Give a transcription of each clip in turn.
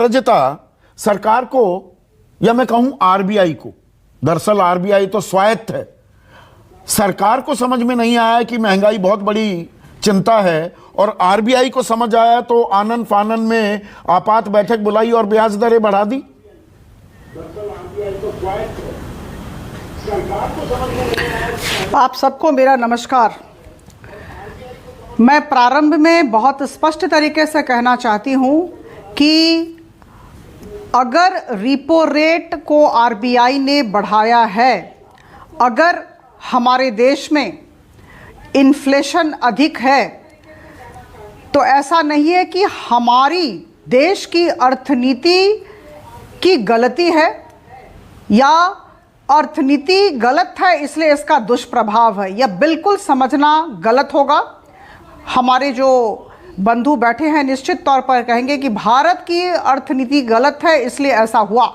प्रजिता, सरकार को या मैं कहूं आरबीआई को, दरअसल आरबीआई तो स्वायत्त है, सरकार को समझ में नहीं आया कि महंगाई बहुत बड़ी चिंता है और आरबीआई को समझ आया तो आनन फानन में आपात बैठक बुलाई और ब्याज दरें बढ़ा दी। आप सबको मेरा नमस्कार। मैं प्रारंभ में बहुत स्पष्ट तरीके से कहना चाहती हूं कि अगर रिपो रेट को आरबीआई ने बढ़ाया है, अगर हमारे देश में इन्फ्लेशन अधिक है, तो ऐसा नहीं है कि हमारी देश की अर्थनीति की गलती है या अर्थनीति गलत है इसलिए इसका दुष्प्रभाव है। यह बिल्कुल समझना गलत होगा। हमारे जो बंधु बैठे हैं निश्चित तौर पर कहेंगे कि भारत की अर्थनीति गलत है इसलिए ऐसा हुआ।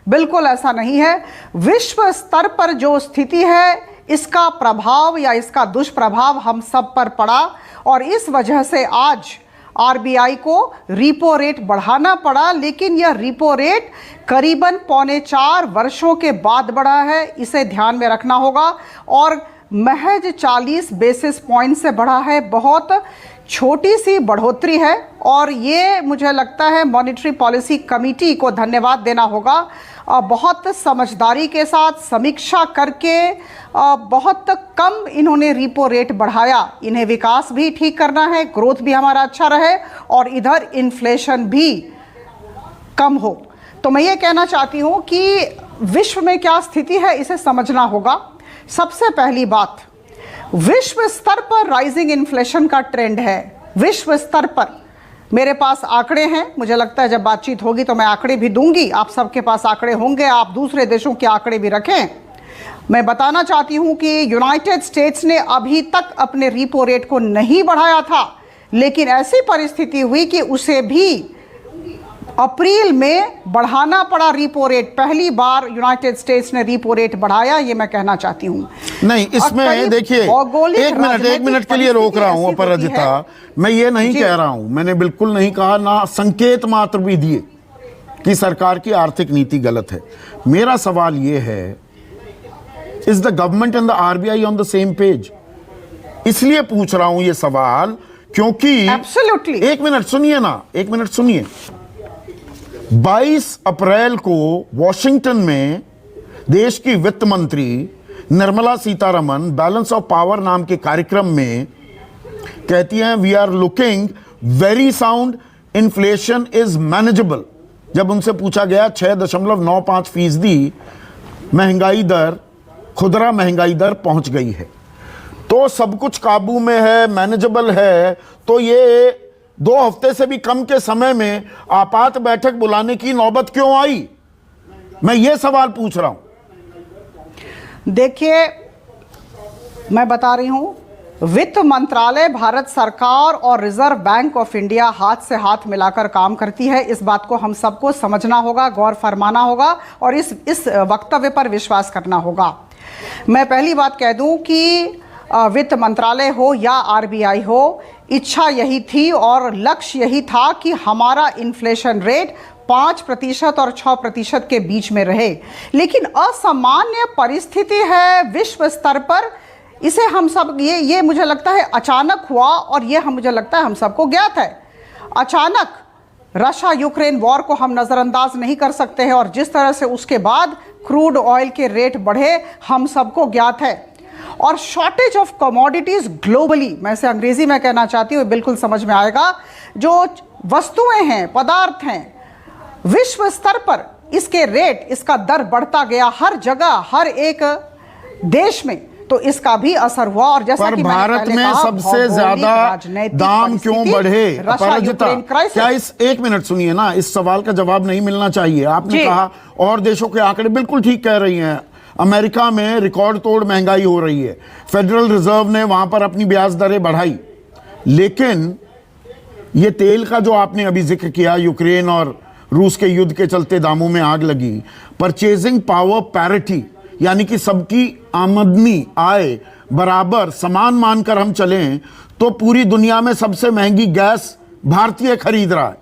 बिल्कुल ऐसा नहीं है। विश्व स्तर पर जो स्थिति है इसका प्रभाव या इसका दुष्प्रभाव हम सब पर पड़ा और इस वजह से आज आरबीआई को रिपो रेट बढ़ाना पड़ा। लेकिन यह रिपो रेट करीबन 4.25 वर्षों के बाद बढ़ा है, इसे ध्यान में रखना होगा, और महज 40 बेसिस पॉइंट से बढ़ा है। बहुत छोटी सी बढ़ोतरी है और ये मुझे लगता है मॉनेटरी पॉलिसी कमेटी को धन्यवाद देना होगा। बहुत समझदारी के साथ समीक्षा करके बहुत कम इन्होंने रिपो रेट बढ़ाया। इन्हें विकास भी ठीक करना है, ग्रोथ भी हमारा अच्छा रहे और इधर इन्फ्लेशन भी कम हो। तो मैं ये कहना चाहती हूँ कि विश्व में क्या स्थिति है इसे समझना होगा। सबसे पहली बात, विश्व स्तर पर राइजिंग इन्फ्लेशन का ट्रेंड है। विश्व स्तर पर मेरे पास आंकड़े हैं, मुझे लगता है जब बातचीत होगी तो मैं आंकड़े भी दूंगी, आप सबके पास आंकड़े होंगे, आप दूसरे देशों के आंकड़े भी रखें। मैं बताना चाहती हूं कि यूनाइटेड स्टेट्स ने अभी तक अपने रिपो रेट को नहीं बढ़ाया था, लेकिन ऐसी परिस्थिति हुई कि उसे भी अप्रैल में बढ़ाना पड़ा रिपो रेट। पहली बार यूनाइटेड स्टेट्स ने रिपो रेट बढ़ाया, ये मैं कहना चाहती हूं। नहीं, इसमें देखिए एक मिनट के लिए रोक रहा हूं अपराजिता। मैं ये नहीं कह रहा हूं, मैंने बिल्कुल नहीं कहा, ना संकेत मात्र भी दिए कि सरकार की आर्थिक नीति गलत है। मेरा सवाल ये है, is the government and the RBI on the same page? इसलिए पूछ रहा हूं ये सवाल क्योंकि एब्सोल्युटली, एक मिनट सुनिए ना, एक मिनट सुनिए। 22 अप्रैल को वॉशिंगटन में देश की वित्त मंत्री Nirmala Sitharaman balance of power नाम के कार्यक्रम में कहती हैं we are looking very sound, inflation is manageable. जब उनसे पूछा गया 6.95% महंगाई दर, खुदरा महंगाई दर पहुंच गई है, तो सब कुछ काबू में है, मैनेजेबल है, तो ये 2 हफ्ते से भी कम के समय में आपात बैठक बुलाने की नौबत क्यों आई? मैं ये सवाल पूछ रहा हूं। देखिए, मैं बता रही हूं, वित्त मंत्रालय, भारत सरकार और रिजर्व बैंक ऑफ इंडिया हाथ से हाथ मिलाकर काम करती है। इस बात को हम सबको समझना होगा, गौर फरमाना होगा और इस वक्तव्य पर विश्वास करना होगा। मैं पहली बात कह दूं कि वित्त मंत्रालय हो या आरबीआई हो, इच्छा यही थी और लक्ष्य यही था कि हमारा इन्फ्लेशन रेट 5% और 6% के बीच में रहे। लेकिन असामान्य परिस्थिति है विश्व स्तर पर, इसे हम सब ये मुझे लगता है अचानक हुआ और ये मुझे लगता है हम सबको ज्ञात है। अचानक रशिया यूक्रेन वॉर को हम नज़रअंदाज नहीं कर सकते हैं और जिस तरह से उसके बाद क्रूड ऑयल के रेट बढ़े हम सबको ज्ञात है। और शॉर्टेज ऑफ कमोडिटीज ग्लोबली, मैं इसे अंग्रेजी में कहना चाहती हूँ, बिल्कुल समझ में आएगा, जो वस्तुएं हैं, पदार्थ हैं, विश्व स्तर पर इसके रेट, इसका दर बढ़ता गया हर जगह, हर एक देश में, तो इसका भी असर हुआ। और जैसा कि भारत में सबसे ज्यादा दाम क्यों बढ़े? क्या इस, एक मिनट सुनिए ना, इस सवाल का जवाब नहीं मिलना चाहिए। आपने कहा और देशों के आंकड़े बिल्कुल ठीक कह रही हैं। अमेरिका में रिकॉर्ड तोड़ महंगाई हो रही है, फेडरल रिजर्व ने वहां पर अपनी ब्याज दरें बढ़ाई, लेकिन ये तेल का जो आपने अभी जिक्र किया, यूक्रेन और रूस के युद्ध के चलते दामों में आग लगी, परचेजिंग पावर पैरिटी, यानी कि सबकी आमदनी, आय बराबर समान मानकर हम चलें तो पूरी दुनिया में सबसे महंगी गैस भारतीय खरीद रहा है,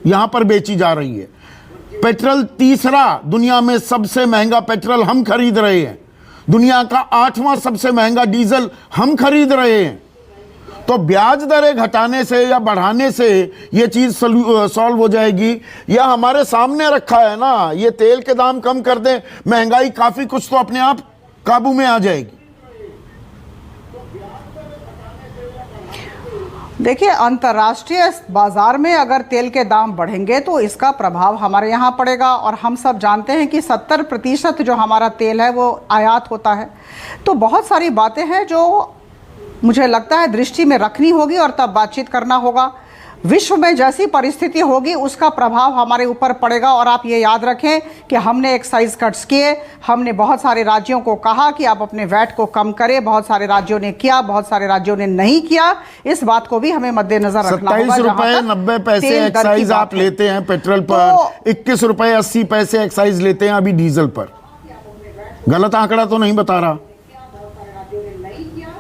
यहां पर बेची जा रही है। पेट्रोल तीसरा दुनिया में सबसे महंगा पेट्रोल हम खरीद रहे हैं, दुनिया का 8वां सबसे महंगा डीजल हम खरीद रहे हैं। तो ब्याज दरें घटाने से या बढ़ाने से ये चीज सॉल्व हो जाएगी, या हमारे सामने रखा है ना, ये तेल के दाम कम कर दें, महंगाई काफी कुछ तो अपने आप काबू में आ जाएगी। देखिए, अंतर्राष्ट्रीय बाजार में अगर तेल के दाम बढ़ेंगे तो इसका प्रभाव हमारे यहाँ पड़ेगा, और हम सब जानते हैं कि 70% जो हमारा तेल है वो आयात होता है। तो बहुत सारी बातें हैं जो मुझे लगता है दृष्टि में रखनी होगी और तब बातचीत करना होगा। विश्व में जैसी परिस्थिति होगी उसका प्रभाव हमारे ऊपर पड़ेगा। और आप ये याद रखें कि हमने एक्साइज कट्स किए, हमने बहुत सारे राज्यों को कहा कि आप अपने वैट को कम करें, बहुत सारे राज्यों ने किया, बहुत सारे राज्यों ने नहीं किया। इस बात को भी हमें मद्देनजर रखना होगा। 27 रुपए 90 पैसे एक्साइज आप लेते हैं पेट्रोल पर, 21 रुपए 80 पैसे एक्साइज लेते हैं अभी डीजल पर। गलत आंकड़ा तो नहीं बता रहा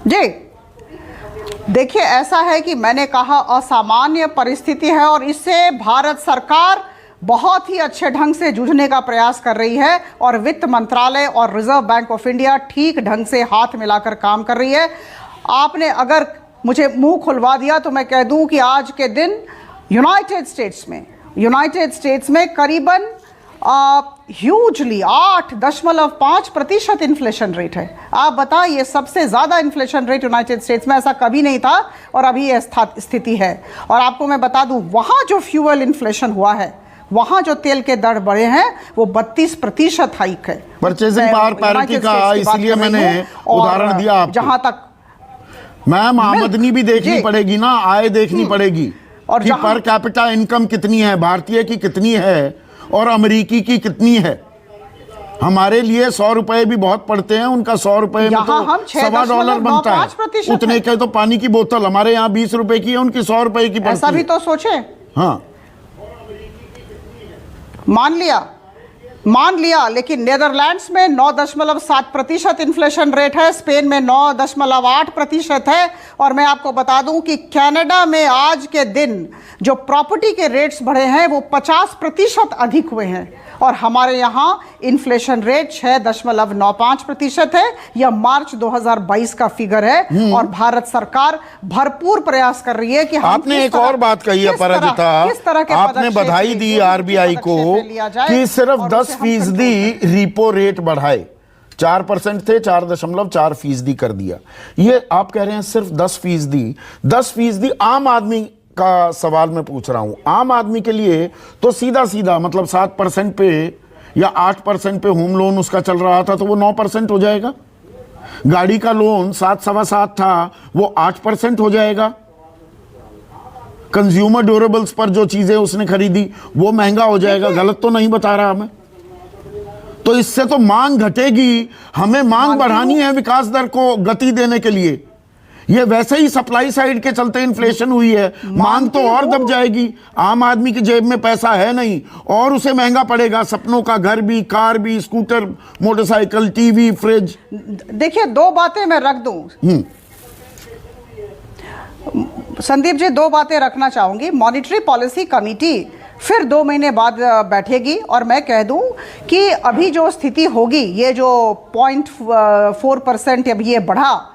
जी? देखिए, ऐसा है कि मैंने कहा असामान्य परिस्थिति है और इससे भारत सरकार बहुत ही अच्छे ढंग से जूझने का प्रयास कर रही है, और वित्त मंत्रालय और रिजर्व बैंक ऑफ इंडिया ठीक ढंग से हाथ मिलाकर काम कर रही है। आपने अगर मुझे मुंह खुलवा दिया तो मैं कह दूं कि आज के दिन यूनाइटेड स्टेट्स में करीबन ह्यूजली 8.5% इन्फ्लेशन रेट है। आप बताइए, सबसे ज़्यादा इन्फ्लेशन रेट यूनाइटेड स्टेट्स में, ऐसा कभी नहीं था और अभी ये स्थिति है। और आपको मैं बता दूं, वहाँ जो फ्यूल इन्फ्लेशन हुआ है, वहाँ जो तेल के दर बढ़े हैं वो 32% हाइक है। परचेजिंग पावर पैरिटी का, इसलिए मैंने उदाहरण दिया आपको। जहाँ तक मैम आमदनी भी देखनी पड़ेगी ना, आय देखनी पड़ेगी, और कि पर कैपिटा इनकम कितनी है, भारतीय की कितनी है और अमेरिकी की कितनी है। हमारे लिए 100 रुपए भी बहुत पड़ते हैं, उनका 100 रुपए में तो $1.25 बनता है। उतने के तो पानी की बोतल हमारे यहाँ 20 रुपए की है, उनकी 100 रुपए की पड़ती है। ऐसा भी तो सोचे। हाँ, मान लिया, लेकिन नीदरलैंड्स में 9.7% इन्फ्लेशन रेट है, स्पेन में 9.8% है। और मैं आपको बता दूं कि कनाडा में आज के दिन जो प्रॉपर्टी के रेट्स बढ़े हैं वो 50% अधिक हुए हैं, और हमारे यहाँ इन्फ्लेशन रेट 6.95% है। यह मार्च 2022 का फिगर है, और भारत सरकार भरपूर प्रयास कर रही है कि आपने एक और बात कही है पराजिता, आपने बधाई दी आरबीआई को कि सिर्फ 10% रिपो रेट बढ़ाए। 4% थे, 4.4% कर दिया। ये आप कह रहे हैं सिर्फ 10%। 10% आम आदमी का सवाल मैं पूछ रहा हूं। आम आदमी के लिए तो सीधा सीधा मतलब 7% पे या 8% पे होम लोन उसका चल रहा था तो वो 9% हो जाएगा। गाड़ी का लोन 7, 7.25 था, वो 8% हो जाएगा। कंज्यूमर ड्यूरेबल्स पर जो चीजें उसने खरीदी वो महंगा हो जाएगा। गलत तो नहीं बता रहा मैं? तो इससे तो मांग घटेगी, हमें मांग बढ़ानी है विकास दर को गति देने के लिए। ये वैसे ही सप्लाई साइड के चलते इन्फ्लेशन हुई है, मांग तो और दब जाएगी। आम आदमी की जेब में पैसा है नहीं और उसे महंगा पड़ेगा, सपनों का घर भी, कार भी, स्कूटर, मोटरसाइकिल, टीवी, फ्रिज। देखिए, 2 बातें मैं रख दूं संदीप जी, 2 बातें रखना चाहूंगी। मॉनिटरी पॉलिसी कमेटी फिर 2 महीने बाद बैठेगी, और मैं कह दूं कि अभी जो स्थिति होगी, ये जो 0.4% अभी ये बढ़ा,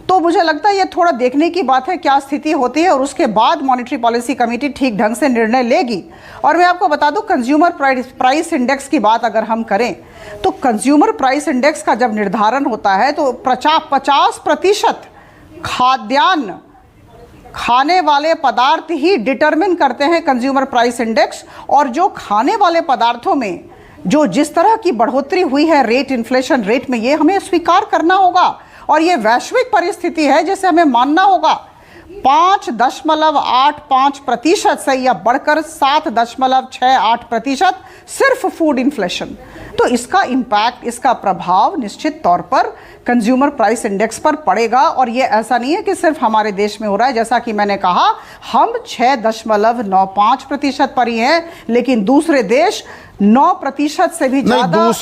तो मुझे लगता है ये थोड़ा देखने की बात है क्या स्थिति होती है, और उसके बाद मॉनेटरी पॉलिसी कमेटी ठीक ढंग से निर्णय लेगी। और मैं आपको बता दूं, कंज्यूमर प्राइस इंडेक्स की बात अगर हम करें तो कंज्यूमर प्राइस इंडेक्स का जब निर्धारण होता है तो 50% खाद्यान्न, खाने वाले पदार्थ ही डिटरमिन करते हैं कंज्यूमर प्राइस इंडेक्स। और जो खाने वाले पदार्थों में जो जिस तरह की बढ़ोतरी हुई है रेट, इन्फ्लेशन रेट में, ये हमें स्वीकार करना होगा, और ये वैश्विक परिस्थिति है जिसे हमें मानना होगा। 5.85% से यह बढ़कर 7.68% सिर्फ फूड इन्फ्लेशन। तो इसका इम्पैक्ट, इसका प्रभाव निश्चित तौर पर कंज्यूमर प्राइस इंडेक्स पर पड़ेगा। और ये ऐसा नहीं है कि सिर्फ हमारे देश में हो रहा है। जैसा कि मैंने कहा, हम 6.95% पर ही हैं, लेकिन दूसरे देश 9% से भी ज्यादा